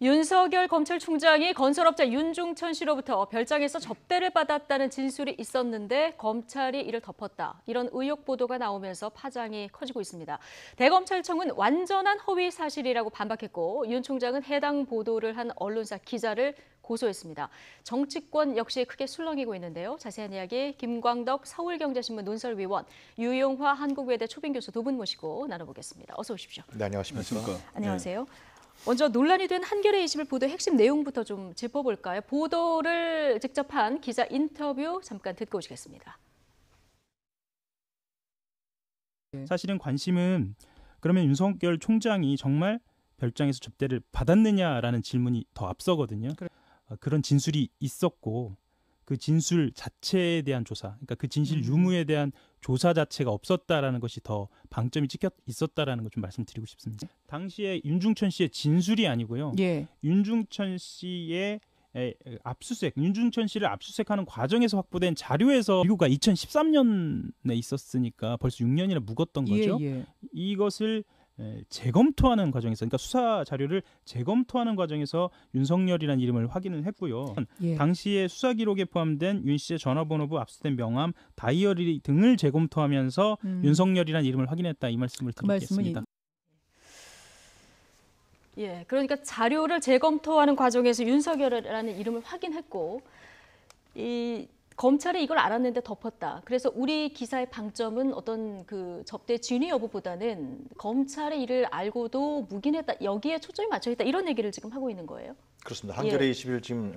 윤석열 검찰총장이 건설업자 윤중천 씨로부터 별장에서 접대를 받았다는 진술이 있었는데 검찰이 이를 덮었다. 이런 의혹 보도가 나오면서 파장이 커지고 있습니다. 대검찰청은 완전한 허위 사실이라고 반박했고 윤 총장은 해당 보도를 한 언론사 기자를 고소했습니다. 정치권 역시 크게 술렁이고 있는데요. 자세한 이야기 김광덕 서울경제신문 논설위원, 유용화 한국외대 초빙교수 두 분 모시고 나눠보겠습니다. 어서 오십시오. 네, 안녕하십니까. 안녕하세요. 먼저 논란이 된 한겨레 21 보도 핵심 내용부터 좀 짚어볼까요? 보도를 직접 한 기자 인터뷰 잠깐 듣고 오시겠습니다. 사실은 관심은 그러면 윤석열 총장이 정말 별장에서 접대를 받았느냐라는 질문이 더 앞서거든요. 그런 진술이 있었고 그 진술 자체에 대한 조사, 그러니까 그 진실 유무에 대한 조사 자체가 없었다라는 것이 더 방점이 찍혀 있었다라는 걸 좀 말씀드리고 싶습니다. 당시에 윤중천 씨의 진술이 아니고요. 윤중천 씨의 압수수색, 윤중천 씨를 압수수색하는 과정에서 확보된 자료에서 이유가 2013년에 있었으니까 벌써 6년이나 묵었던 거죠. 이것을 재검토하는 과정에서, 그러니까 수사 자료를 재검토하는 과정에서 윤석열이라는 이름을 확인을 했고요. 당시에 수사 기록에 포함된 윤 씨의 전화번호부, 압수된 명함, 다이어리 등을 재검토하면서 윤석열이라는 이름을 확인했다, 이 말씀을 드리겠습니다. 예, 그러니까 자료를 재검토하는 과정에서 윤석열이라는 이름을 확인했고, 검찰이 이걸 알았는데 덮었다. 그래서 우리 기사의 방점은 어떤 그 접대 진위 여부보다는 검찰의 이를 알고도 묵인했다. 여기에 초점이 맞춰 있다. 이런 얘기를 지금 하고 있는 거예요. 그렇습니다. 한겨레 21 지금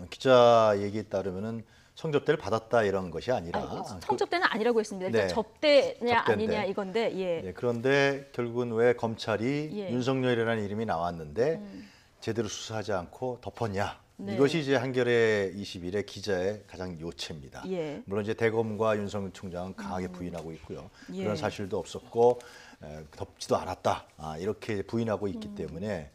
기자 얘기에 따르면은 성접대를 받았다 이런 것이 아니라 성접대는 아니라고 했습니다. 그러니까 접대냐 아니냐 이건데. 네, 그런데 결국은 왜 검찰이 윤석열이라는 이름이 나왔는데 제대로 수사하지 않고 덮었냐. 이것이 이제 한겨레 21의 기자의 가장 요체입니다. 물론 이제 대검과 윤석열 총장은 강하게 부인하고 있고요. 그런 사실도 없었고 덮지도 않았다. 이렇게 부인하고 있기 때문에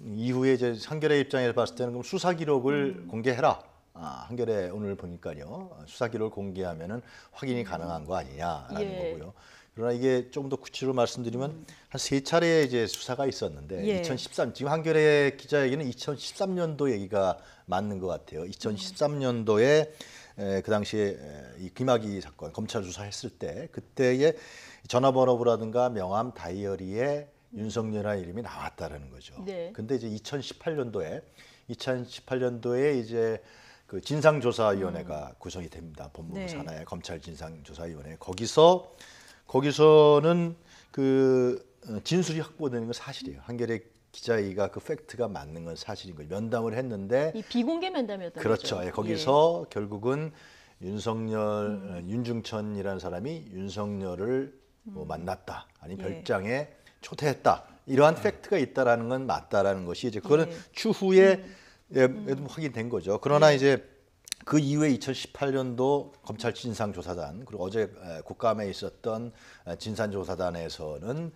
이후에 이제 한겨레 입장에서 봤을 때는 그럼 수사 기록을 공개해라. 한겨레 오늘 보니까요. 수사 기록을 공개하면은 확인이 가능한 거 아니냐라는 거고요. 그러나 이게 좀 더 구체적으로 말씀드리면 한 3차례 이제 수사가 있었는데 2013 지금 한겨레 기자 얘기는 2013년도 얘기가 맞는 것 같아요. 2013년도에 그 당시에 이 김학의 사건 검찰 수사했을 때 그때의 전화번호부라든가 명함, 다이어리에 윤석열이라는 이름이 나왔다라는 거죠. 근데 이제 2018년도에 이제 그 진상조사위원회가 구성이 됩니다. 법무부 산하의 검찰 진상조사위원회. 거기서는 그 진술이 확보되는 건 사실이에요. 한겨레 기자가 그 팩트가 맞는 건 사실인 거죠. 면담을 했는데 이 비공개 면담이었던 거죠. 그렇죠. 거기서 결국은 윤중천이라는 사람이 윤석열을 뭐 만났다, 아니 별장에 초대했다. 이러한 팩트가 있다라는 건 맞다라는 것이 이제 그거는 추후에 확인된 거죠. 그러나 이제 그 이후에 2018년도 검찰 진상조사단 그리고 어제 국감에 있었던 진상조사단에서는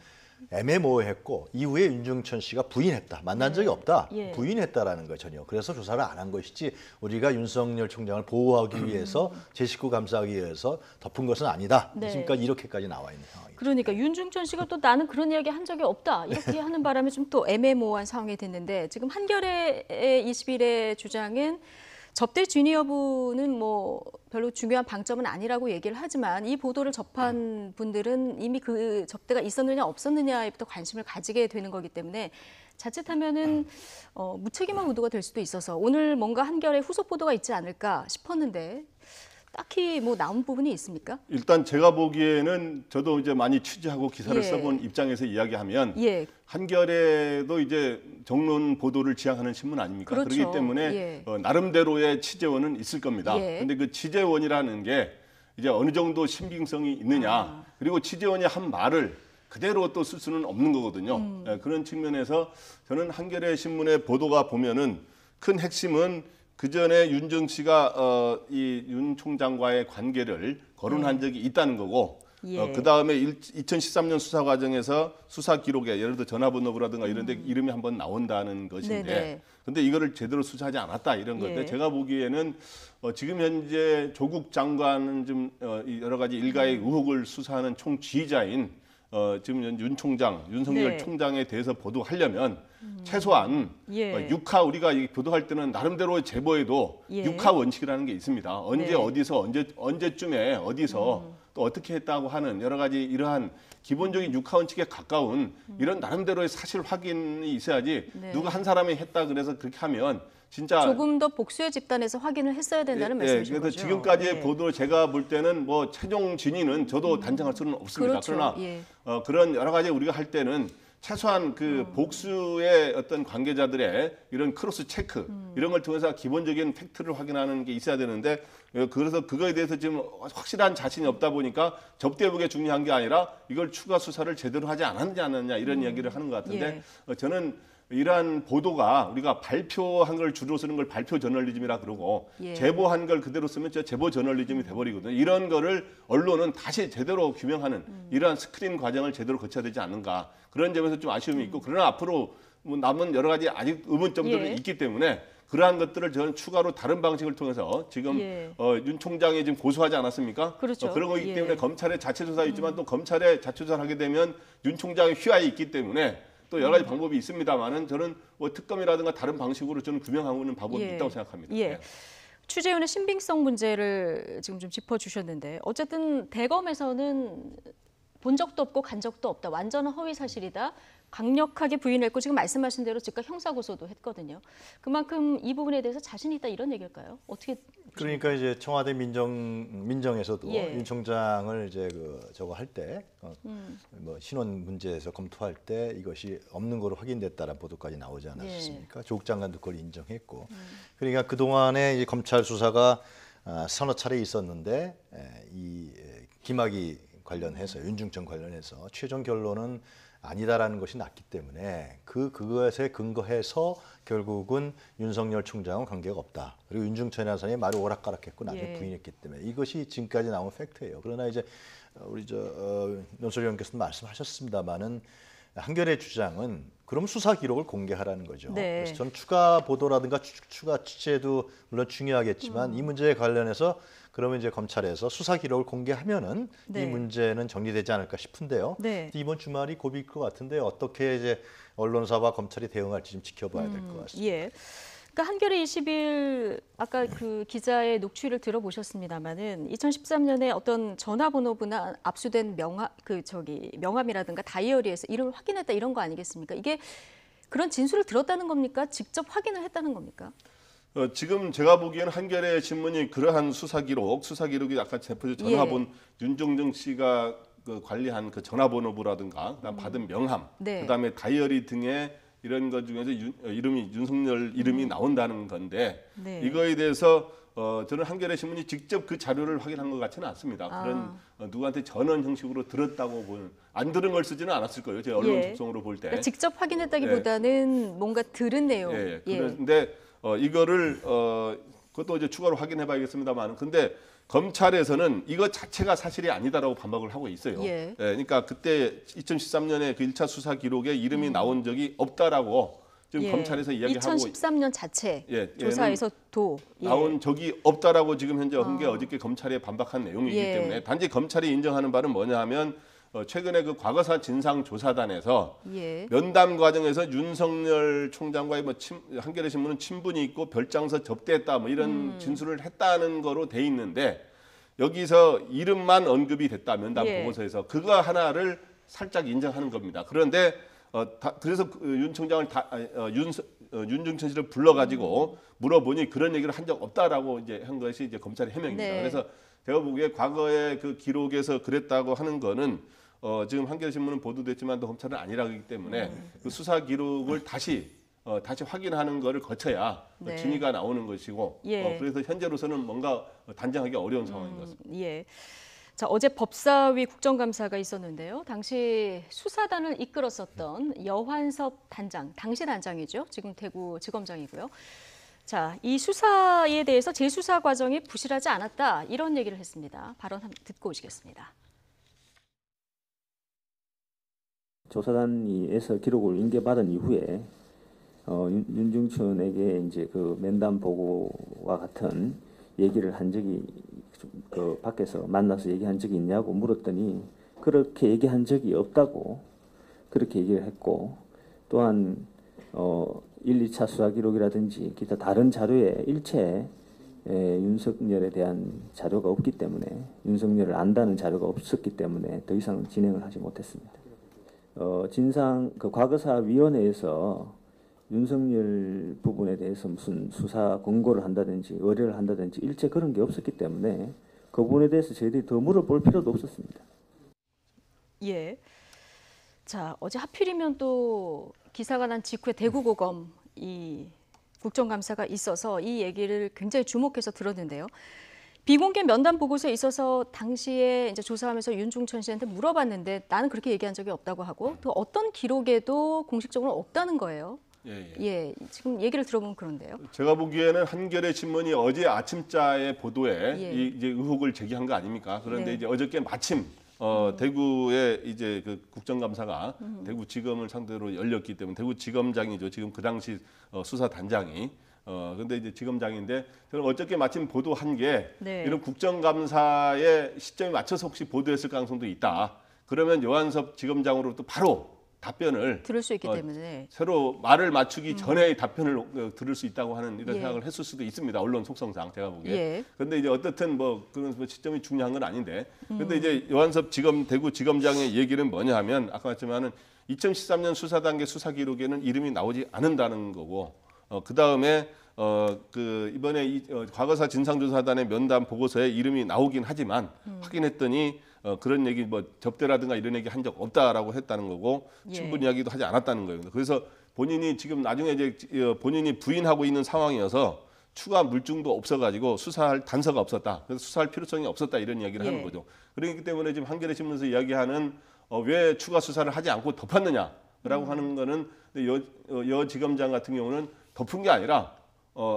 애매모호했고 이후에 윤중천 씨가 부인했다. 만난 적이 없다. 부인했다라는 거 전혀. 그래서 조사를 안 한 것이지 우리가 윤석열 총장을 보호하기 위해서 제 식구 감싸기 위해서 덮은 것은 아니다. 지금까지 이렇게까지 나와 있는 상황이죠. 그러니까 윤중천 씨가 또 나는 그런 이야기 한 적이 없다. 이렇게 하는 바람에 좀 또 애매모호한 상황이 됐는데 지금 한겨레 21의 주장은 접대 진위 여부는 뭐 별로 중요한 방점은 아니라고 얘기를 하지만 이 보도를 접한 분들은 이미 그 접대가 있었느냐 없었느냐에부터 관심을 가지게 되는 거기 때문에 자칫하면은 무책임한 의도가 될 수도 있어서 오늘 뭔가 한겨레 후속 보도가 있지 않을까 싶었는데 딱히 뭐 나온 부분이 있습니까? 일단 제가 보기에는 저도 이제 많이 취재하고 기사를 써본 입장에서 이야기하면 한겨레도 이제 정론 보도를 지향하는 신문 아닙니까? 그렇기 때문에 나름대로의 취재원은 있을 겁니다. 근데 그 취재원이라는 게 이제 어느 정도 신빙성이 있느냐, 그리고 취재원이 한 말을 그대로 또 쓸 수는 없는 거거든요. 그런 측면에서 저는 한겨레 신문의 보도가 보면은 큰 핵심은 그 전에 윤정 씨가 이 윤 총장과의 관계를 거론한 적이 있다는 거고, 그 다음에 2013년 수사 과정에서 수사 기록에 예를 들어 전화번호부라든가 이런 데 이름이 한번 나온다는 것인데, 근데 이거를 제대로 수사하지 않았다 이런 건데, 제가 보기에는 지금 현재 조국 장관은 좀 여러 가지 일가의 의혹을 수사하는 총지휘자인 지금 윤 총장, 윤석열 네. 총장에 대해서 보도하려면 최소한 예. 육하 우리가 보도할 때는 나름대로 제보에도 예. 육하 원칙이라는 게 있습니다. 언제 네. 어디서 언제쯤에 어디서 또 어떻게 했다고 하는 여러 가지 이러한 기본적인 육하 원칙에 가까운 이런 나름대로의 사실 확인이 있어야지 네. 누가 한 사람이 했다 그래서 그렇게 하면 진짜 조금 더 복수의 집단에서 확인을 했어야 된다는 말씀이신 그래서 거죠. 지금까지의 보도 제가 볼 때는 뭐 최종 진위는 저도 단정할 수는 없습니다. 그렇죠. 그러나 그런 여러 가지 우리가 할 때는 최소한 그 복수의 어떤 관계자들의 이런 크로스 체크 이런 걸 통해서 기본적인 팩트를 확인하는 게 있어야 되는데 그래서 그거에 대해서 지금 확실한 자신이 없다 보니까 접대북에 중요한 게 아니라 이걸 추가 수사를 제대로 하지 않았냐 이런 이야기를 하는 것 같은데 저는 이러한 보도가 우리가 발표한 걸 주로 쓰는 걸 발표 저널리즘이라 그러고 제보한 걸 그대로 쓰면 제보 저널리즘이 돼버리거든요. 이런 거를 언론은 다시 제대로 규명하는 이러한 스크린 과정을 제대로 거쳐야 되지 않는가 그런 점에서 좀 아쉬움이 있고 그러나 앞으로 뭐 남은 여러 가지 아직 의문점들이 있기 때문에 그러한 것들을 저는 추가로 다른 방식을 통해서 지금 윤 총장이 지금 고소하지 않았습니까? 그렇죠. 그런 거기 때문에 검찰의 자체 조사 있지만 또 검찰의 자체 조사를 하게 되면 윤 총장의 휘하에 있기 때문에 또 여러 가지 방법이 있습니다만은 저는 뭐 특검이라든가 다른 방식으로 저는 규명하고 있는 방법이 있다고 생각합니다. 취재원의 신빙성 문제를 지금 좀 짚어주셨는데 어쨌든 대검에서는 본 적도 없고 간 적도 없다. 완전한 허위 사실이다. 강력하게 부인했고 지금 말씀하신 대로 즉각 형사고소도 했거든요. 그만큼 이 부분에 대해서 자신이 있다 이런 얘기일까요? 어떻게? 그러니까 이제 청와대 민정에서도 윤 총장을 이제 저거 할 때 뭐 신원 문제에서 검토할 때 이것이 없는 거로 확인됐다라는 보도까지 나오지 않았습니까? 조국 장관도 그걸 인정했고. 그러니까 그 동안에 이제 검찰 수사가 서너 차례 있었는데 이 김학의 관련해서 윤중천 관련해서 최종 결론은 아니다라는 것이 났기 때문에 그것에 근거해서 결국은 윤석열 총장은 관계가 없다. 그리고 윤중천이라는 사람이 말을 오락가락했고 나중에 부인했기 때문에 이것이 지금까지 나온 팩트예요. 그러나 이제 우리 논설 의원께서 말씀하셨습니다마는 한겨레 주장은 그럼 수사 기록을 공개하라는 거죠. 그래서 저는 추가 보도라든가 추가 취재도 물론 중요하겠지만 이 문제에 관련해서 그러면 이제 검찰에서 수사 기록을 공개하면은 이 문제는 정리되지 않을까 싶은데요. 이번 주말이 고비일 것 같은데 어떻게 이제 언론사와 검찰이 대응할지 좀 지켜봐야 될 것 같습니다. 그러니까 한겨레 20일 아까 그 기자의 녹취를 들어보셨습니다마는 2013년에 어떤 전화번호부나 압수된 명함이라든가 다이어리에서 이름을 확인했다 이런 거 아니겠습니까? 이게 그런 진술을 들었다는 겁니까? 직접 확인을 했다는 겁니까? 지금 제가 보기에는 한겨레 신문이 그러한 수사 기록이 아까 전화본 윤종정 씨가 관리한 그 전화번호부라든가 그다음 받은 명함, 그다음에 다이어리 등의 이런 것 중에서 윤석열 이름이 나온다는 건데 이거에 대해서 저는 한겨레 신문이 직접 그 자료를 확인한 것 같지는 않습니다. 그런 누구한테 전원 형식으로 들었다고 안 들은 걸 쓰지는 않았을 거예요. 제 언론 속성으로 볼 때. 그러니까 직접 확인했다기보다는 뭔가 들은 내용. 그런데 이거를 그것도 이제 추가로 확인해 봐야겠습니다만 근데 검찰에서는 이거 자체가 사실이 아니다라고 반박을 하고 있어요. 그러니까 그때 2013년에 그 1차 수사 기록에 이름이 나온 적이 없다라고 지금 검찰에서 이야기하고 2013년 자체 조사에서도 나온 적이 없다라고 지금 현재 어저께 검찰에 반박한 내용이기 때문에 단지 검찰이 인정하는 바는 뭐냐 하면 최근에 그 과거사 진상조사단에서 면담 과정에서 윤석열 총장과의 한겨레 신문은 친분이 있고 별장서 접대했다 뭐 이런 진술을 했다는 거로 돼 있는데 여기서 이름만 언급이 됐다 면담 보고서에서 그거 하나를 살짝 인정하는 겁니다. 그런데 그래서 윤 총장을 윤중천 씨를 불러가지고 물어보니 그런 얘기를 한 적 없다라고 이제 한 것이 이제 검찰의 해명입니다. 그래서 제가 보기에 과거의 그 기록에서 그랬다고 하는 거는 지금 한겨레 신문은 보도됐지만 또 검찰은 아니라기 때문에 그 수사 기록을 다시 확인하는 거를 거쳐야 진위가 나오는 것이고 그래서 현재로서는 뭔가 단정하기 어려운 상황인 것 같습니다. 자, 어제 법사위 국정감사가 있었는데요. 당시 수사단을 이끌었었던 여환섭 단장, 당시 단장이죠. 지금 대구지검장이고요. 자, 이 수사에 대해서 재수사 과정이 부실하지 않았다 이런 얘기를 했습니다. 발언 듣고 오시겠습니다. 조사단에서 기록을 인계받은 이후에 윤중천에게 이제 그 면담 보고와 같은 얘기를 한 적이 그 밖에서 만나서 얘기한 적이 있냐고 물었더니 그렇게 얘기한 적이 없다고 그렇게 얘기를 했고, 또한 1, 2차 수사 기록이라든지 기타 다른 자료에 일체 윤석열에 대한 자료가 없기 때문에, 윤석열을 안다는 자료가 없었기 때문에 더 이상 진행을 하지 못했습니다. 과거사위원회에서 윤석열 부분에 대해서 무슨 수사 권고를 한다든지 의뢰를 한다든지 일체 그런 게 없었기 때문에 그 부분에 대해서 저희들이 더 물어볼 필요도 없었습니다. 예. 자, 어제 하필이면 또 기사가 난 직후에 대구고검 이 국정감사가 있어서 이 얘기를 굉장히 주목해서 들었는데요. 비공개 면담 보고서에 있어서 당시에 이제 조사하면서 윤중천 씨한테 물어봤는데 나는 그렇게 얘기한 적이 없다고 하고 또 어떤 기록에도 공식적으로 없다는 거예요. 예, 지금 얘기를 들어보면 그런데요. 제가 보기에는 한겨레 신문이 어제 아침자의 보도에 이제 의혹을 제기한 거 아닙니까? 그런데 이제 어저께 마침 대구에 이제 그 국정감사가 대구지검을 상대로 열렸기 때문에 대구지검장이죠. 지금 그 당시 수사단장이 근데 이제 지검장인데 저는 어저께 마침 보도한 게 이런 국정감사의 시점에 맞춰서 혹시 보도했을 가능성도 있다. 그러면 여한섭 지검장으로부터 바로 답변을 들을 수 있기 때문에 새로 말을 맞추기 전에 답변을 들을 수 있다고 하는 이런 생각을 했을 수도 있습니다. 언론 속성상 제가 보기에. 그런데 이제 어떻든 뭐 그런 시점이 중요한 건 아닌데. 근데 이제 여한섭 대구 지검장의 얘기는 뭐냐 하면 아까 말했지만은 2013년 수사 단계 수사 기록에는 이름이 나오지 않는다는 거고. 그다음에 이번에 과거사 진상조사단의 면담 보고서에 이름이 나오긴 하지만 확인했더니 그런 얘기 뭐 접대라든가 이런 얘기 한 적 없다라고 했다는 거고 친분 이야기도 하지 않았다는 거예요. 그래서 본인이 지금 나중에 이제 본인이 부인하고 있는 상황이어서 추가 물증도 없어가지고 수사할 단서가 없었다. 그래서 수사할 필요성이 없었다 이런 이야기를 하는 거죠. 그렇기 때문에 지금 한겨레 신문에서 이야기하는 왜 추가 수사를 하지 않고 덮었느냐라고 하는 거는 여 지검장 같은 경우는 덮은 게 아니라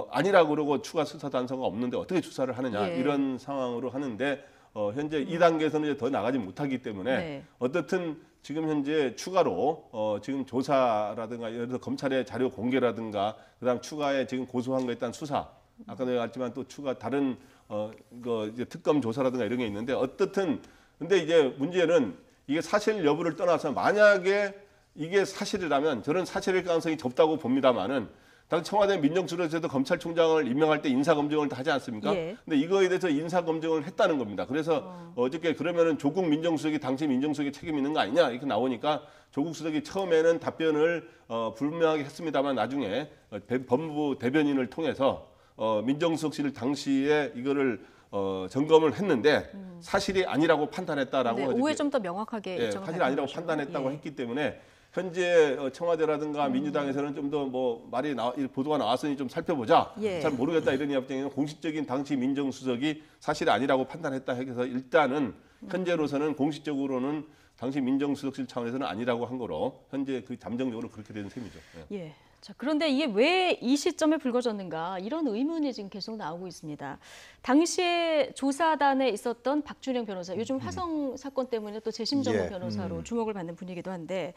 아니라고 그러고 추가 수사 단서가 없는데 어떻게 수사를 하느냐 이런 상황으로 하는데 현재 2단계에서는 이제 더 나가지 못하기 때문에 어떻든 지금 현재 추가로 지금 조사라든가 예를 들어 검찰의 자료 공개라든가 그다음 추가에 지금 고소한 거에 따른 수사 아까 내가 말했지만 또 추가 다른 이제 특검 조사라든가 이런 게 있는데 어떻든 근데 이제 문제는 이게 사실 여부를 떠나서 만약에 이게 사실이라면 저는 사실일 가능성이 적다고 봅니다만은 당 청와대 민정수석에서도 검찰총장을 임명할 때 인사검증을 다 하지 않습니까? 근데 이거에 대해서 인사검증을 했다는 겁니다. 그래서 어저께 그러면은 조국 민정수석이 당시 민정수석이 책임 있는 거 아니냐 이렇게 나오니까 조국 수석이 처음에는 답변을 불명하게 했습니다만 나중에 법무부 대변인을 통해서 민정수석실 당시에 이거를 점검을 했는데 사실이 아니라고 판단했다라고 오해 좀 더 명확하게 사실이 아니라고 판단했다고 했기 때문에 현재 청와대라든가 민주당에서는 좀 더 뭐 보도가 나왔으니 좀 살펴보자. 잘 모르겠다 이런 입장에는 공식적인 당시 민정수석이 사실이 아니라고 판단했다 해서 일단은 현재로서는 공식적으로는 당시 민정수석실 차원에서는 아니라고 한 거로 현재 그 잠정적으로 그렇게 되는 셈이죠. 자, 그런데 이게 왜 이 시점에 불거졌는가 이런 의문이 지금 계속 나오고 있습니다. 당시에 조사단에 있었던 박준영 변호사, 요즘 화성 사건 때문에 또 재심 전문 변호사로 주목을 받는 분이기도 한데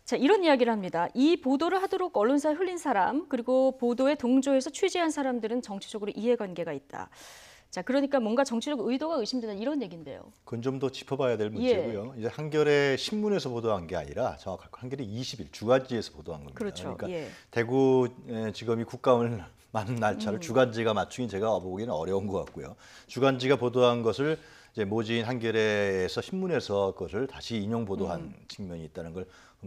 자, 이런 이야기를 합니다. 이 보도를 하도록 언론사에 흘린 사람 그리고 보도에 동조해서 취재한 사람들은 정치적으로 이해관계가 있다. 자, 그러니까 뭔가 정치적 의도가 의심되는 이런 얘기인데요. 그건 좀 더 짚어봐야 될 문제고요. 이제 한겨레 신문에서 보도한 게 아니라 정확하게 한겨레 20일 주간지에서 보도한 겁니다. 그렇죠. 그러니까 대구지검이 국감을 많은 날짜를 주간지가 맞추긴 제가 보기에는 어려운 것 같고요. 주간지가 보도한 것을 이제 모진 한겨레에서 신문에서 그것을 다시 인용 보도한 측면이 있다는 걸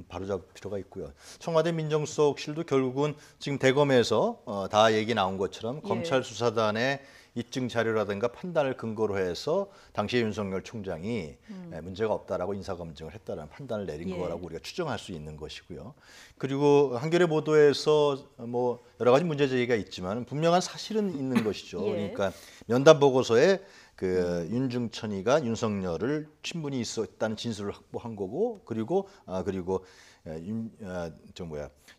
바로잡을 필요가 있고요. 청와대 민정수석실도 결국은 지금 대검에서 다 얘기 나온 것처럼 검찰 수사단의 입증 자료라든가 판단을 근거로 해서 당시에 윤석열 총장이 문제가 없다라고 인사검증을 했다라는 판단을 내린 거라고 우리가 추정할 수 있는 것이고요. 그리고 한겨레 보도에서 뭐 여러 가지 문제 제기가 있지만 분명한 사실은 있는 것이죠. 그러니까 면담 보고서에 윤중천이가 윤석열을 친분이 있었다는 진술을 확보한 거고 그리고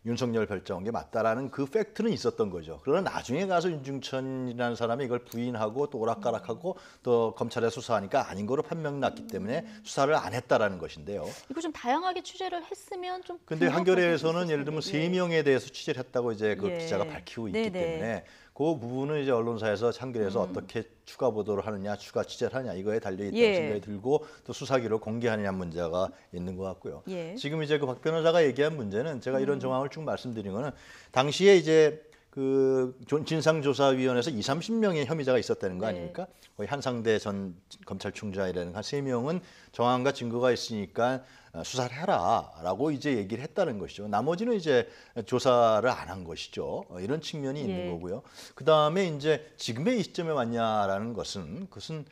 윤석열 별장한 게 맞다라는 그 팩트는 있었던 거죠. 그러나 나중에 가서 윤중천이라는 사람이 이걸 부인하고 또 오락가락하고 또 검찰에 수사하니까 아닌 거로 판명났기 때문에 수사를 안 했다라는 것인데요. 이거 좀 다양하게 취재를 했으면 좀. 근데 한겨레에서는 예를 들면 3명에 대해서 취재를 했다고 이제 그 기자가 밝히고 있기 때문에 그 부분은 이제 언론사에서 한겨레에서 어떻게 추가 보도를 하느냐, 추가 취재를 하느냐 이거에 달려 있다는 생각이 들고 또 수사기록 공개하느냐 문제가 있는 것 같고요. 지금 이제 그 박 변호사가 얘기한 문제는 제가 이런 정황을 쭉 말씀드린 거는 당시에 이제 그 진상조사위원회에서 20-30명의 혐의자가 있었다는 거 아닙니까? 거의 한상대 전 검찰총장이라는 한 3명은 정황과 증거가 있으니까 수사를 해라라고 이제 얘기를 했다는 것이죠. 나머지는 이제 조사를 안 한 것이죠. 이런 측면이 있는 거고요. 그 다음에 이제 지금의 이 시점에 왔냐라는 것은 그것은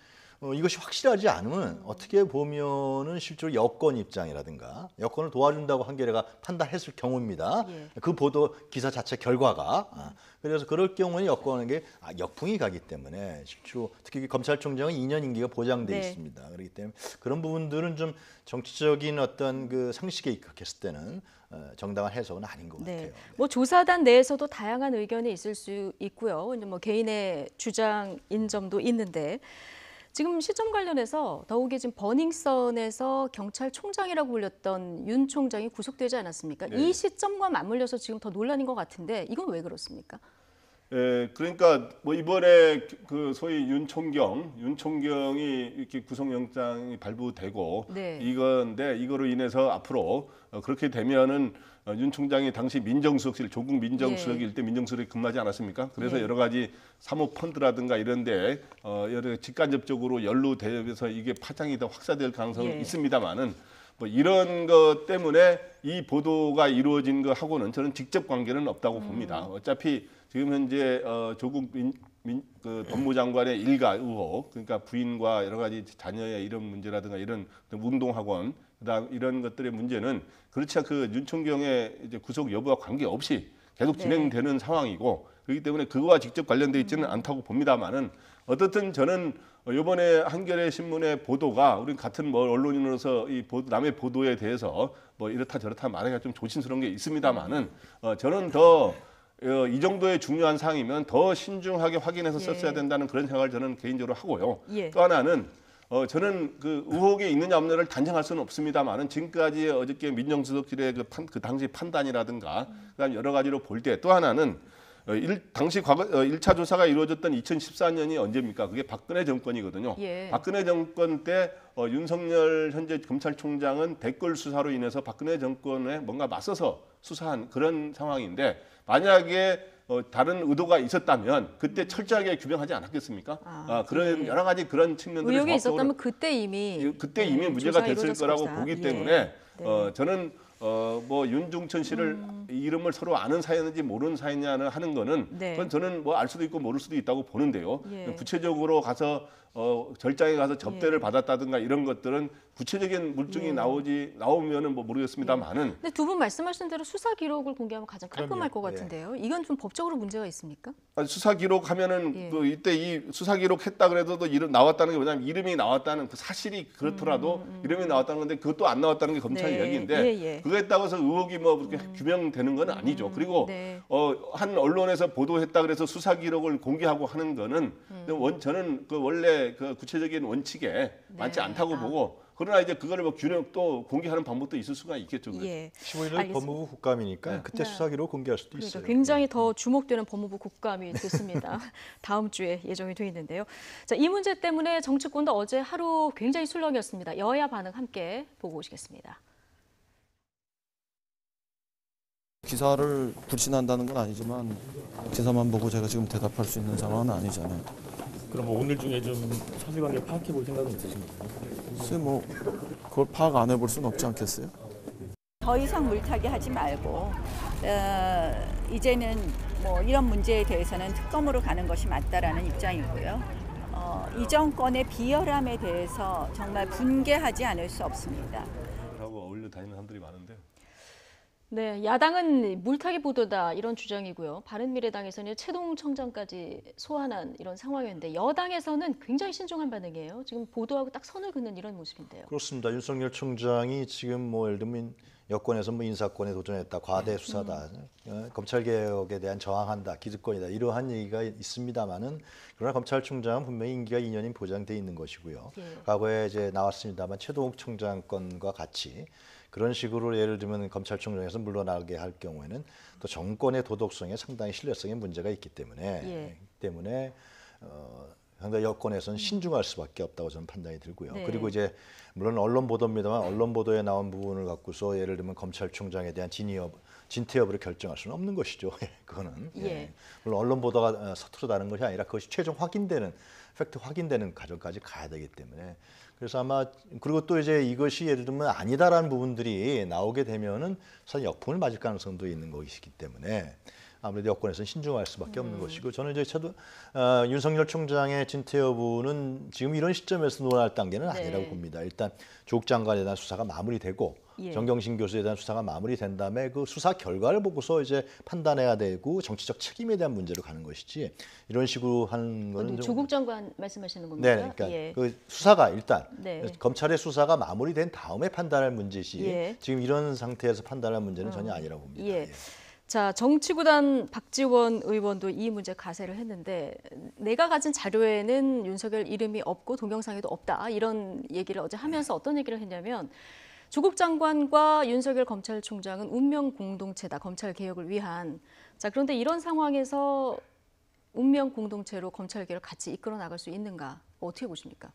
이것이 확실하지 않으면 어떻게 보면은 실제로 여권 입장이라든가 여권을 도와준다고 한겨레가 판단했을 경우입니다. 그 보도 기사 자체 결과가 그래서 그럴 경우는 여권에게 역풍이 가기 때문에 실제로 특히 검찰총장은 2년 임기가 보장돼 있습니다. 그렇기 때문에 그런 부분들은 좀 정치적인 어떤 그 상식에 입각했을 때는 정당한 해석은 아닌 것 같아요. 뭐 조사단 내에서도 다양한 의견이 있을 수 있고요. 뭐 개인의 주장인 점도 있는데. 지금 시점 관련해서 더욱이 지금 버닝썬에서 경찰총장이라고 불렸던 윤 총장이 구속되지 않았습니까? 이 시점과 맞물려서 지금 더 논란인 것 같은데 이건 왜 그렇습니까? 그러니까 뭐 이번에 그 소위 윤 총경이 이렇게 구속영장이 발부되고 이건데 이거로 인해서 앞으로 그렇게 되면은 윤 총장이 당시 민정수석실 조국 민정수석일 때 민정수석에 근무하지 않았습니까? 그래서 여러 가지 사모펀드라든가 이런데 여러 직간접적으로 연루되어서 이게 파장이 더 확산될 가능성이 있습니다만은 뭐 이런 것 때문에 이 보도가 이루어진 거하고는 저는 직접 관계는 없다고 봅니다. 어차피 지금 현재 조국 그 법무장관의 일가 의혹, 그러니까 부인과 여러 가지 자녀의 이런 문제라든가 이런 운동학원, 그다음 이런 것들의 문제는 그렇지 그 윤총경의 이제 구속 여부와 관계없이 계속 진행되는 상황이고 그렇기 때문에 그거와 직접 관련돼 있지는 않다고 봅니다만은 어떻든 저는 이번에 한겨레 신문의 보도가 우리 같은 뭐 언론인으로서 이 남의 보도에 대해서 뭐 이렇다 저렇다 말하기가 좀 조심스러운 게 있습니다만은 저는 더 이 정도의 중요한 사항이면 더 신중하게 확인해서 썼어야 된다는 그런 생각을 저는 개인적으로 하고요. 또 하나는 저는 그 의혹이 있느냐 없느냐를 단정할 수는 없습니다만은 지금까지 어저께 민정수석실의 그 당시 판단이라든가 그다음 여러 가지로 볼 때 또 하나는 당시 과거 1차 조사가 이루어졌던 2014년이 언제입니까? 그게 박근혜 정권이거든요. 박근혜 정권 때 윤석열 현재 검찰총장은 댓글 수사로 인해서 박근혜 정권에 뭔가 맞서서 수사한 그런 상황인데 만약에 다른 의도가 있었다면 그때 철저하게 규명하지 않았겠습니까? 그런 여러 가지 그런 측면들이 의혹이 있었다면 그때 이미 문제가 됐을 거라고 보기 때문에 저는 뭐 윤중천 씨를 이름을 서로 아는 사이였는지 모르는 사이냐는 하는 거는 그건 저는 뭐 알 수도 있고 모를 수도 있다고 보는데요. 구체적으로 가서 절장에 가서 접대를 받았다든가 이런 것들은 구체적인 물증이 나오면은 뭐 모르겠습니다만은. 근데 두 분 말씀하신 대로 수사 기록을 공개하면 가장 깔끔할 것 같은데요. 이건 좀 법적으로 문제가 있습니까? 수사 기록하면은 또 이때 이 수사 기록했다 그래도 이름 나왔다는 게 뭐냐면 이름이 나왔다는 그 사실이 그렇더라도 이름이 나왔다는 건데 그것도 안 나왔다는 게 검찰 이야기인데 그거에 따라서 의혹이 뭐 그렇게 규명되는 건 아니죠. 그리고 한 언론에서 보도했다 그래서 수사 기록을 공개하고 하는 거는 저는 그 원래 그 구체적인 원칙에 맞지 않다고 보고 그러나 이제 그거를 뭐 균형 또 공개하는 방법도 있을 수가 있겠죠. 15일 법무부 국감이니까 그때 수사기록 공개할 수도 있어요. 굉장히 더 주목되는 법무부 국감이 됐습니다. 다음 주에 예정이 돼 있는데요. 자, 이 문제 때문에 정치권도 어제 하루 굉장히 술렁이었습니다. 여야 반응 함께 보고 오시겠습니다. 기사를 불신한다는 건 아니지만 기사만 보고 제가 지금 대답할 수 있는 상황은 아니잖아요. 그럼 오늘 중에 좀 사실관계 파악해 볼 생각은 있으십니까? 글쎄 뭐 그걸 파악 안 해볼 수는 없지 않겠어요? 더 이상 물타기 하지 말고 이제는 뭐 이런 문제에 대해서는 특검으로 가는 것이 맞다라는 입장이고요. 이 정권의 비열함에 대해서 정말 분개하지 않을 수 없습니다. 하고 어울려 다니는 사람들이 많은데. 네, 야당은 물타기 보도다 이런 주장이고요. 바른미래당에서는 최동 청장까지 소환한 이런 상황이었는데 여당에서는 굉장히 신중한 반응이에요. 지금 보도하고 딱 선을 긋는 이런 모습인데요. 그렇습니다. 윤석열 총장이 지금 뭐 예를 들면 여권에서 뭐 인사권에 도전했다, 과대 수사다, 검찰 개혁에 대한 저항한다, 기득권이다 이러한 얘기가 있습니다만은 그러나 검찰총장은 분명히 임기가 2년이 보장돼 있는 것이고요. 과거에 이제 나왔습니다만 최동욱 총장 건과 같이 그런 식으로 예를 들면 검찰총장에서 물러나게 할 경우에는 또 정권의 도덕성에 상당히 신뢰성에 문제가 있기 때문에 상당히 여권에서는 신중할 수밖에 없다고 저는 판단이 들고요. 네. 그리고 이제 물론 언론 보도입니다만 언론 보도에 나온 부분을 갖고서 예를 들면 검찰총장에 대한 진퇴 여부를 결정할 수는 없는 것이죠. 그거는 물론 언론 보도가 서투르 다른 것이 아니라 그것이 최종 확인되는 팩트 확인되는 과정까지 가야 되기 때문에 그래서 아마 그리고 또 이제 이것이 예를 들면 아니다라는 부분들이 나오게 되면은 사실 역풍을 맞을 가능성도 있는 것이기 때문에. 아무래도 여권에서는 신중할 수밖에 없는 것이고 저는 이제 윤석열 총장의 진퇴 여부는 지금 이런 시점에서 논할 단계는 아니라고 봅니다. 일단 조국 장관에 대한 수사가 마무리되고 정경심 교수에 대한 수사가 마무리된 다음에 그 수사 결과를 보고서 이제 판단해야 되고 정치적 책임에 대한 문제로 가는 것이지 이런 식으로 하는 거는 조국 장관 말씀하시는 겁니까? 네, 그러니까 그 수사가 일단 검찰의 수사가 마무리된 다음에 판단할 문제지 지금 이런 상태에서 판단할 문제는 전혀 아니라고 봅니다. 자, 정치구단 박지원 의원도 이 문제 가세를 했는데 내가 가진 자료에는 윤석열 이름이 없고 동영상에도 없다 이런 얘기를 어제 하면서 어떤 얘기를 했냐면 조국 장관과 윤석열 검찰총장은 운명 공동체다 검찰 개혁을 위한. 자, 그런데 이런 상황에서 운명 공동체로 검찰 개혁을 같이 이끌어 나갈 수 있는가 어떻게 보십니까?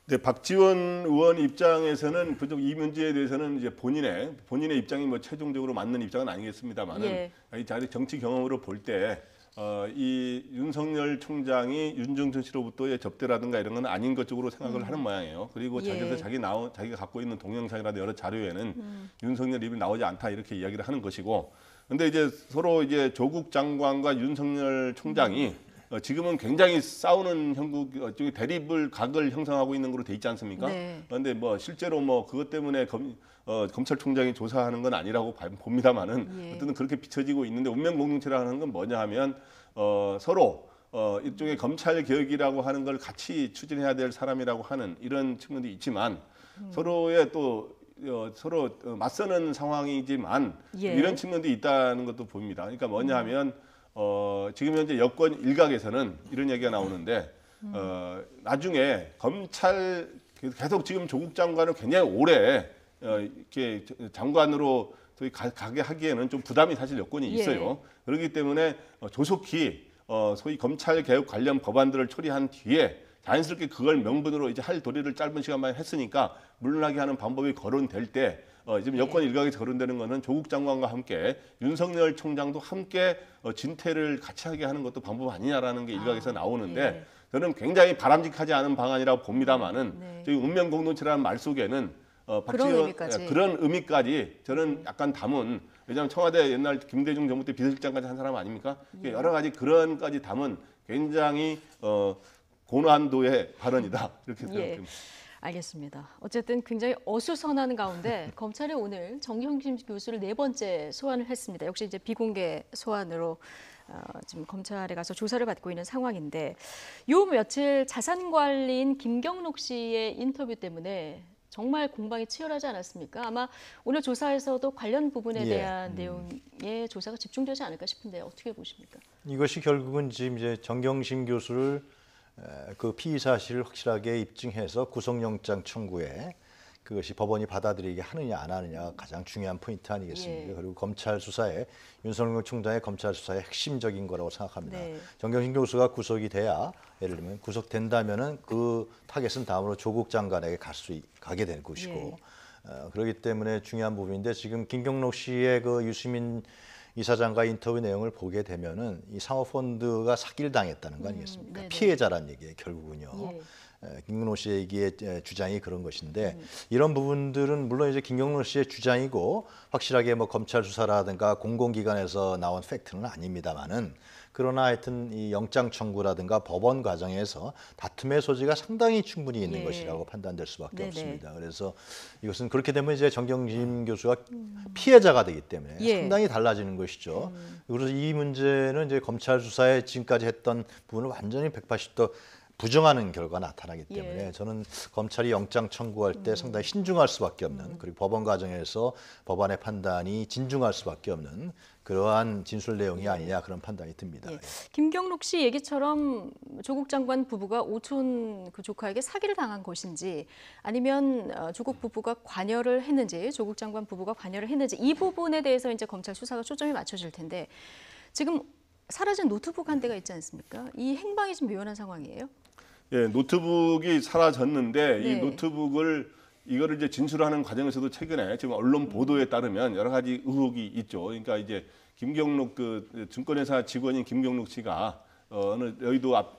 네, 박지원 의원 입장에서는 이 문제에 대해서는 이제 본인의 입장이 뭐 최종적으로 맞는 입장은 아니겠습니다만은 이 자기 정치 경험으로 볼 때 이 윤석열 총장이 윤정천 씨로부터의 접대라든가 이런 건 아닌 것 쪽으로 생각을 하는 모양이에요. 그리고 자기가 갖고 있는 동영상이라든가 여러 자료에는 윤석열 이름이 나오지 않다 이렇게 이야기를 하는 것이고, 근데 이제 서로 이제 조국 장관과 윤석열 총장이 지금은 굉장히 싸우는 형국 각을 형성하고 있는 걸로 돼 있지 않습니까? 그런데 뭐 실제로 뭐 그것 때문에 검찰총장이 조사하는 건 아니라고 봅니다만은 어쨌든 그렇게 비춰지고 있는데 운명 공동체라는 건 뭐냐 하면 서로 일종의 검찰 개혁이라고 하는 걸 같이 추진해야 될 사람이라고 하는 이런 측면도 있지만 서로의 또 서로 맞서는 상황이지만 이런 측면도 있다는 것도 봅니다. 그러니까 뭐냐 하면 지금 현재 여권 일각에서는 이런 얘기가 나오는데 나중에 검찰 계속 지금 조국 장관은 굉장히 오래 이렇게 장관으로 가게 하기에는 좀 부담이 사실 여건이 있어요. 그렇기 때문에 조속히 소위 검찰 개혁 관련 법안들을 처리한 뒤에 자연스럽게 그걸 명분으로 이제 할 도리를 짧은 시간만 했으니까 물러나게 하는 방법이 거론될 때 지금 여권 일각에서 거론되는 것은 조국 장관과 함께 윤석열 총장도 함께 진퇴를 같이 하게 하는 것도 방법 아니냐라는 게 일각에서 나오는데 저는 굉장히 바람직하지 않은 방안이라고 봅니다만은 저희 운명 공동체라는 말 속에는 그런 의미까지 저는 약간 담은, 왜냐하면 청와대 옛날 김대중 정부 때 비서실장까지 한 사람 아닙니까? 여러 가지 그런까지 담은 굉장히 고난도의 발언이다 이렇게 생각합니다. 알겠습니다. 어쨌든 굉장히 어수선한 가운데 검찰이 오늘 정경심 교수를 4번째 소환을 했습니다. 역시 이제 비공개 소환으로 지금 검찰에 가서 조사를 받고 있는 상황인데 요 며칠 자산관리인 김경록 씨의 인터뷰 때문에 정말 공방이 치열하지 않았습니까? 아마 오늘 조사에서도 관련 부분에 대한 내용의 조사가 집중되지 않을까 싶은데 어떻게 보십니까? 이것이 결국은 지금 이제 정경심 교수를 그 피의 사실을 확실하게 입증해서 구속영장 청구에 그것이 법원이 받아들이게 하느냐 안 하느냐가 가장 중요한 포인트 아니겠습니까? 그리고 검찰 수사에 윤석열 총장의 검찰 수사의 핵심적인 거라고 생각합니다. 정경심 교수가 구속이 돼야 예를 들면 구속된다면은 그 타겟은 다음으로 조국 장관에게 가게 될 것이고 그렇기 때문에 중요한 부분인데 지금 김경록 씨의 그 유시민 이사장과 인터뷰 내용을 보게 되면은 이 사모펀드가 사기를 당했다는 거 아니겠습니까? 피해자란 얘기예요, 결국은요. 김경록 씨의 주장이 그런 것인데 이런 부분들은 물론 이제 김경록 씨의 주장이고 확실하게 뭐 검찰 수사라든가 공공기관에서 나온 팩트는 아닙니다만은 그러나 하여튼 이 영장 청구라든가 법원 과정에서 다툼의 소지가 상당히 충분히 있는 것이라고 판단될 수밖에 없습니다. 그래서 이것은 그렇게 되면 이제 정경심 교수가 피해자가 되기 때문에 상당히 달라지는 것이죠. 그래서 이 문제는 이제 검찰 수사에 지금까지 했던 부분을 완전히 180도 부정하는 결과가 나타나기 때문에 저는 검찰이 영장 청구할 때 상당히 신중할 수밖에 없는 그리고 법원 과정에서 법안의 판단이 진중할 수밖에 없는 그러한 진술 내용이 아니냐 그런 판단이 듭니다. 예. 김경록 씨 얘기처럼 조국 장관 부부가 오촌 그 조카에게 사기를 당한 것인지 아니면 조국 부부가 관여를 했는지 조국 장관 부부가 관여를 했는지 이 부분에 대해서 이제 검찰 수사가 초점이 맞춰질 텐데 지금 사라진 노트북 한 대가 있지 않습니까? 이 행방이 좀 묘연한 상황이에요. 예, 노트북이 사라졌는데 네. 이 이거를 이제 진술하는 과정에서도 최근에 지금 언론 보도에 따르면 여러 가지 의혹이 있죠. 그러니까 이제 김경록 그 증권회사 직원인 김경록 씨가 어느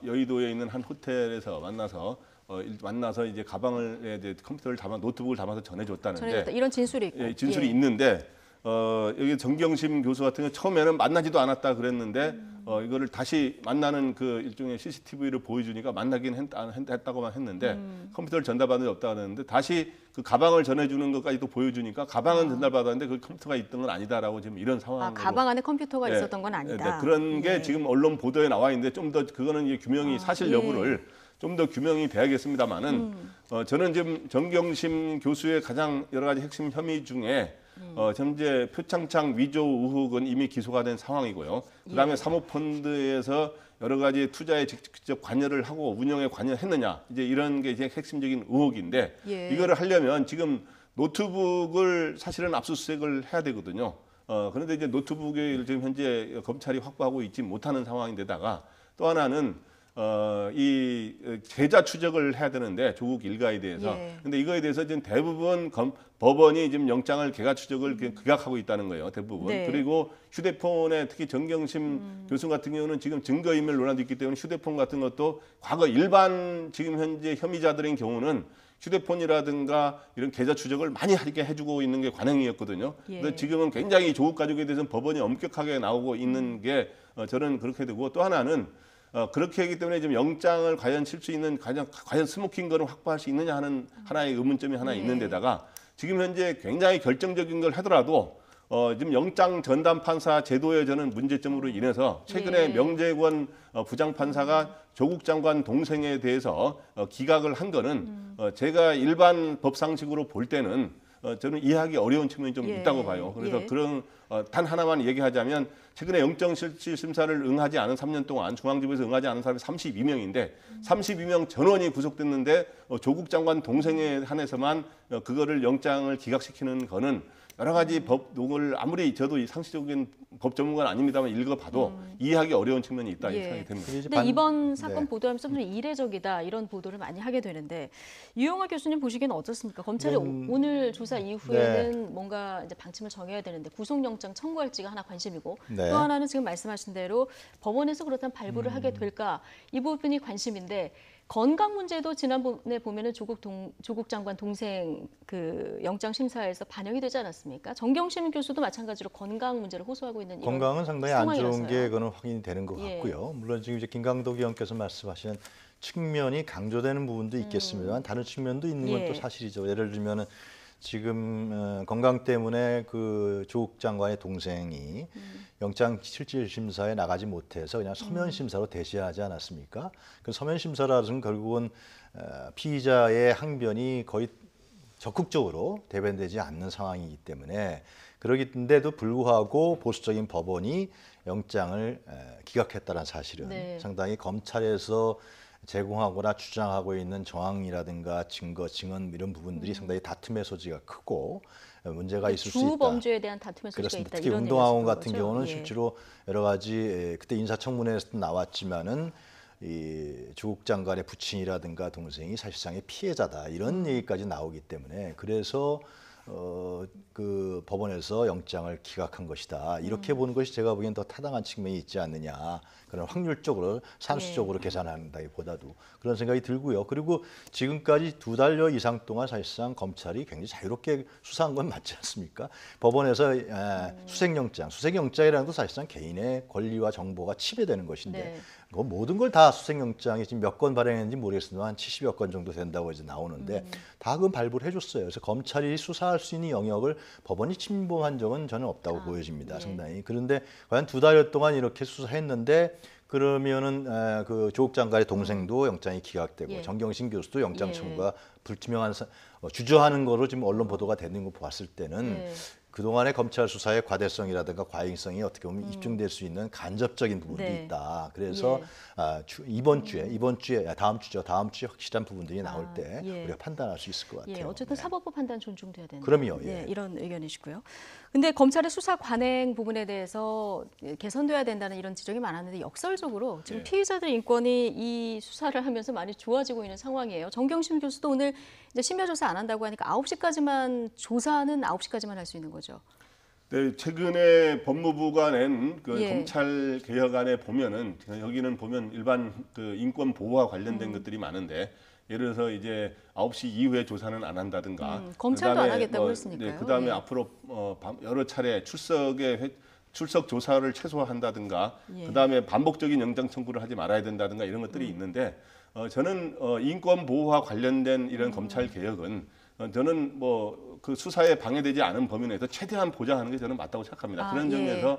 여의도에 있는 한 호텔에서 만나서 이제 가방을 이제 컴퓨터를 노트북을 담아서 전해줬다는데 이런 진술이 있고. 예, 진술이 있는데 여기 정경심 교수 같은 경우 처음에는 만나지도 않았다 그랬는데 이거를 다시 만나는 그 일종의 CCTV를 보여주니까 만나긴 했다고만 했는데 컴퓨터를 전달받은 적 없다고 했는데 다시 그 가방을 전해주는 것까지도 보여주니까 가방은 전달받았는데 그 컴퓨터가 있던 건 아니다라고 지금 이런 상황으로. 가방 안에 컴퓨터가 있었던 건 아니다. 그런 게 지금 언론 보도에 나와 있는데 좀 더 그거는 이제 규명이 사실 여부를 좀 더 규명이 돼야겠습니다만은 저는 지금 정경심 교수의 가장 여러 가지 핵심 혐의 중에 현재 표창장 위조 의혹은 이미 기소가 된 상황이고요. 그다음에 사모펀드에서 여러 가지 투자에 직접 관여를 하고 운영에 관여했느냐 이제 이런 게 이제 핵심적인 의혹인데 이거를 하려면 지금 노트북을 사실은 압수수색을 해야 되거든요. 그런데 이제 노트북을 지금 현재 검찰이 확보하고 있지 못하는 상황인데다가 또 하나는 이 계좌 추적을 해야 되는데 조국 일가에 대해서 근데 이거에 대해서 지금 대부분 법원이 지금 영장을 계좌 추적을 기각하고 있다는 거예요. 대부분. 그리고 휴대폰에 특히 정경심 교수 같은 경우는 지금 증거인멸 논란도 있기 때문에 휴대폰 같은 것도 과거 일반 지금 현재 혐의자들인 경우는 휴대폰이라든가 이런 계좌 추적을 많이 하게 해주고 있는 게 관행이었거든요. 근데 지금은 굉장히 조국 가족에 대해서는 법원이 엄격하게 나오고 있는 게 저는 그렇게 되고 또 하나는 그렇게 하기 때문에 지금 영장을 과연 칠 수 있는 과연 스모킹건을 확보할 수 있느냐 하는 하나의 의문점이 하나 있는 데다가 지금 현재 굉장히 결정적인 걸 하더라도 지금 영장 전담 판사 제도의 저는 문제점으로 인해서 최근에 명재권 부장판사가 조국 장관 동생에 대해서 기각을 한 거는 제가 일반 법상식으로 볼 때는 저는 이해하기 어려운 측면이 좀 있다고 봐요. 그래서 그런 단 하나만 얘기하자면 최근에 영장실질심사를 응하지 않은 3년 동안 중앙지법에서 응하지 않은 사람이 32명인데 32명 전원이 구속됐는데 조국 장관 동생에 한해서만 그거를 영장을 기각시키는 거는 여러 가지 법을 아무리 저도 상식적인 법 전문가는 아닙니다만 읽어봐도 이해하기 어려운 측면이 있다 이 생각이 듭니다. 근데 이번 사건 보도하면서 좀 이례적이다 이런 보도를 많이 하게 되는데 유영하 교수님 보시기에는 어떻습니까? 검찰이 오늘 조사 이후에는 뭔가 이제 방침을 정해야 되는데 구속영장 청구할지가 하나 관심이고 또 하나는 지금 말씀하신 대로 법원에서 그렇다면 발부를 하게 될까 이 부분이 관심인데 건강 문제도 지난번에 보면은 조국 장관 동생 그 영장 심사에서 반영이 되지 않았습니까? 정경심 교수도 마찬가지로 건강 문제를 호소하고 있는 이런 건강은 상당히 안 좋은 상황이라서요. 게 그거는 확인이 되는 것 같고요. 물론 지금 이제 김강덕 의원께서 말씀하신 측면이 강조되는 부분도 있겠습니다만 다른 측면도 있는 건 또 사실이죠. 예를 들면은 지금 건강 때문에 그 조국 장관의 동생이 영장 실질 심사에 나가지 못해서 그냥 서면 심사로 대시하지 않았습니까? 그 서면 심사라는 결국은 피의자의 항변이 거의 적극적으로 대변되지 않는 상황이기 때문에 그러긴데도 불구하고 보수적인 법원이 영장을 기각했다는 사실은 상당히 검찰에서 제공하거나 주장하고 있는 정황이라든가 증거, 증언 이런 부분들이 상당히 다툼의 소지가 크고 문제가 있을 수 있다. 주 범죄에 대한 다툼의 소지가 있다. 특히 운동화원 같은 경우는 실제로 여러 가지 그때 인사청문회에서도 나왔지만은 이 조국 장관의 부친이라든가 동생이 사실상의 피해자다 이런 얘기까지 나오기 때문에 그래서 그 법원에서 영장을 기각한 것이다. 이렇게 보는 것이 제가 보기엔 더 타당한 측면이 있지 않느냐. 그런 확률적으로 산수적으로 계산한다기보다도 그런 생각이 들고요. 그리고 지금까지 2달여 이상 동안 사실상 검찰이 굉장히 자유롭게 수사한 건 맞지 않습니까? 법원에서 수색영장이라는 것도 사실상 개인의 권리와 정보가 침해되는 것인데 그 모든 걸 다 수색영장이 지금 몇 건 발행했는지 모르겠습니다만 한 70여 건 정도 된다고 이제 나오는데 다 그건 발부를 해줬어요. 그래서 검찰이 수사할 수 있는 영역을 법원이 침범한 적은 저는 없다고 보여집니다. 상당히. 그런데 과연 2달여 동안 이렇게 수사했는데 그러면은 그 조국 장관의 동생도 영장이 기각되고 정경심 교수도 영장 청구가 불투명한 주저하는 거로 지금 언론 보도가 되는 거 보았을 때는 그동안의 검찰 수사의 과대성이라든가 과잉성이 어떻게 보면 입증될 수 있는 간접적인 부분이 네. 있다. 그래서 이번 주에 다음 주에 확실한 부분들이 나올 때 우리가 판단할 수 있을 것 같아요. 예, 어쨌든 사법부 판단 존중돼야 된다. 그럼요. 예, 이런 의견이시고요. 근데 검찰의 수사 관행 부분에 대해서 개선돼야 된다는 이런 지적이 많았는데 역설적으로 지금 피의자들 인권이 이 수사를 하면서 많이 좋아지고 있는 상황이에요. 정경심 교수도 오늘 이제 심야 조사 안 한다고 하니까 9시까지만 조사는 9시까지만 할 수 있는 거죠. 네, 최근에 법무부가 낸 그 검찰 개혁안에 보면은 여기는 보면 일반 그 인권 보호와 관련된 것들이 많은데 예를 들어서 이제 9시 이후에 조사는 안 한다든가 검찰도 안 하겠다고 했으니까요. 네, 그다음에 앞으로 여러 차례 출석 조사를 최소화한다든가 그다음에 반복적인 영장 청구를 하지 말아야 된다든가 이런 것들이 있는데 저는 인권 보호와 관련된 이런 검찰 개혁은 저는 뭐 그 수사에 방해되지 않은 범위 내에서 최대한 보장하는 게 저는 맞다고 생각합니다. 그런 점에서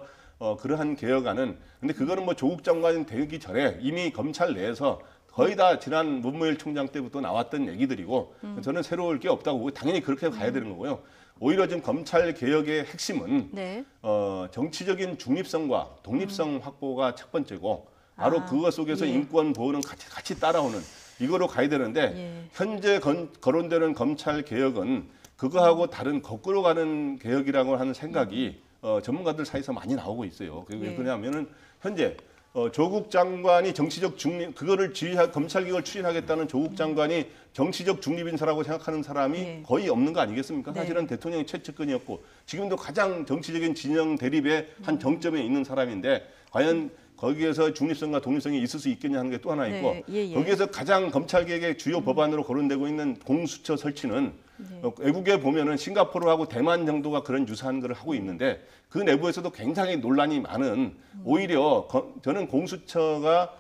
그러한 개혁안은 근데 그거는 뭐 조국 장관이 되기 전에 이미 검찰 내에서 거의 다 지난 문무일 총장 때부터 나왔던 얘기들이고 저는 새로울 게 없다고 보고 당연히 그렇게 가야 되는 거고요. 오히려 지금 검찰 개혁의 핵심은 정치적인 중립성과 독립성 확보가 첫 번째고 바로 그것 속에서 인권 보호는 같이 따라오는 이거로 가야 되는데 현재 거론되는 검찰 개혁은 그거하고 다른 거꾸로 가는 개혁이라고 하는 생각이 전문가들 사이에서 많이 나오고 있어요. 왜 그러냐면은 현재 조국 장관이 정치적 중립 그거를 검찰 개혁을 추진하겠다는 조국 장관이 정치적 중립인사라고 생각하는 사람이 거의 없는 거 아니겠습니까? 사실은 대통령이 최측근이었고 지금도 가장 정치적인 진영 대립의 한 정점에 있는 사람인데 과연 거기에서 중립성과 독립성이 있을 수 있겠냐 하는 게 또 하나 있고 거기에서 가장 검찰개혁의 주요 법안으로 거론되고 있는 공수처 설치는 외국에 보면은 싱가포르하고 대만 정도가 그런 유사한 걸 하고 있는데 그 내부에서도 굉장히 논란이 많은 오히려 저는 공수처가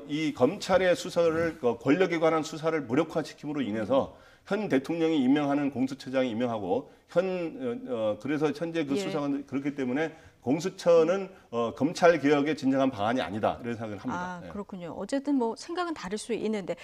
이 검찰의 수사를 권력에 관한 수사를 무력화시킴으로 인해서 현 대통령이 임명하는 공수처장이 임명하고 그래서 현재 그 수사관 그렇기 때문에 공수처는 검찰 개혁의 진정한 방안이 아니다 이런 생각을 합니다. 그렇군요. 어쨌든 뭐 생각은 다를 수 있는데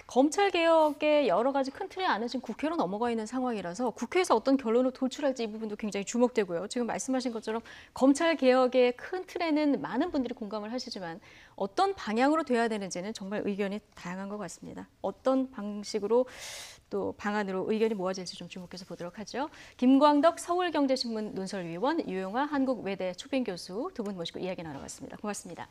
검찰 개혁의 여러 가지 큰 틀이 안에 지금 국회로 넘어가 있는 상황이라서 국회에서 어떤 결론을 도출할지 이 부분도 굉장히 주목되고요. 지금 말씀하신 것처럼 검찰 개혁의 큰 틀에는 많은 분들이 공감을 하시지만 어떤 방향으로 돼야 되는지는 정말 의견이 다양한 것 같습니다. 어떤 방식으로 또 방안으로 의견이 모아질지 좀 주목해서 보도록 하죠. 김광덕 서울경제신문 논설위원, 유용화 한국외대 초빙 교수 두 분 모시고 이야기 나눠봤습니다. 고맙습니다.